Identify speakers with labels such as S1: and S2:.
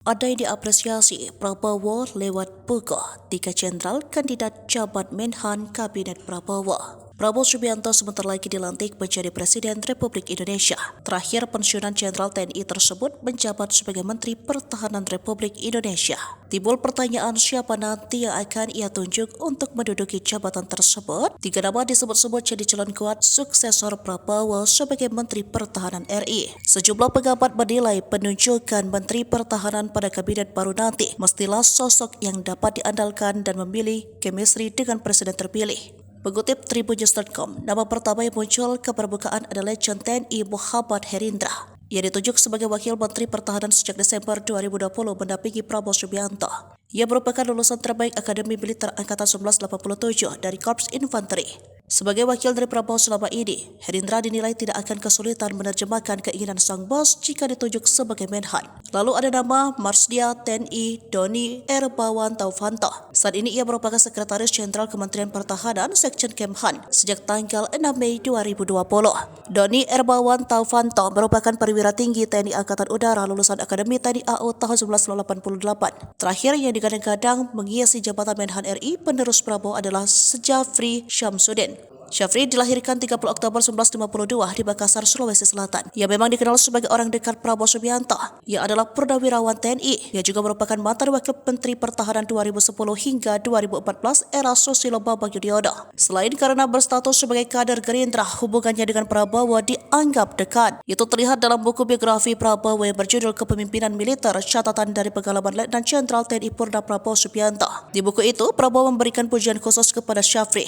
S1: Ada yang diapresiasi Prabowo lewat buku 3 Jenderal Kandidat Jabat Menhan Kabinet Prabowo. Prabowo Subianto sebentar lagi dilantik menjadi Presiden Republik Indonesia. Terakhir pensiunan Jenderal TNI tersebut menjabat sebagai Menteri Pertahanan Republik Indonesia. Timbul pertanyaan siapa nanti yang akan ia tunjuk untuk menduduki jabatan tersebut. 3 nama disebut-sebut jadi calon kuat suksesor Prabowo sebagai Menteri Pertahanan RI. Sejumlah pengamat menilai penunjukan Menteri Pertahanan pada kabinet baru nanti mestilah sosok yang dapat diandalkan dan memilih chemistry dengan presiden terpilih. Mengutip Tribunnews.com, nama pertama yang muncul ke permukaan adalah Legend TNI Muhammad Herindra. Ia ditunjuk sebagai Wakil Menteri Pertahanan sejak Desember 2020 mendampingi Prabowo Subianto. Ia merupakan lulusan terbaik Akademi Militer Angkatan 1987 dari Korps Infanteri. Sebagai wakil dari Prabowo selama ini, Herindra dinilai tidak akan kesulitan menerjemahkan keinginan sang bos jika ditunjuk sebagai Menhan. Lalu ada nama Marsdia TNI Doni Erbawan Taufanto. Saat ini ia merupakan Sekretaris Jenderal Kementerian Pertahanan Sekjen Kemhan sejak tanggal 6 Mei 2020. Doni Erbawan Taufanto merupakan perwira tinggi TNI Angkatan Udara lulusan Akademi TNI AU tahun 1988. Terakhir yang digadang-gadang mengisi jabatan Menhan RI penerus Prabowo adalah Syafri Syamsuddin. Syafri dilahirkan 30 Oktober 1952 di Makassar, Sulawesi Selatan. Ia memang dikenal sebagai orang dekat Prabowo Subianto. Ia adalah purnawirawan TNI. Ia juga merupakan mantan Wakil Menteri Pertahanan 2010 hingga 2014 era Susilo Bambang Yudhoyono. Selain karena berstatus sebagai kader Gerindra, hubungannya dengan Prabowo dianggap dekat. Itu terlihat dalam buku biografi Prabowo yang berjudul Kepemimpinan Militer, Catatan dari Pengalaman Letnan Jenderal TNI Purna Prabowo Subianto. Di buku itu, Prabowo memberikan pujian khusus kepada Syafri.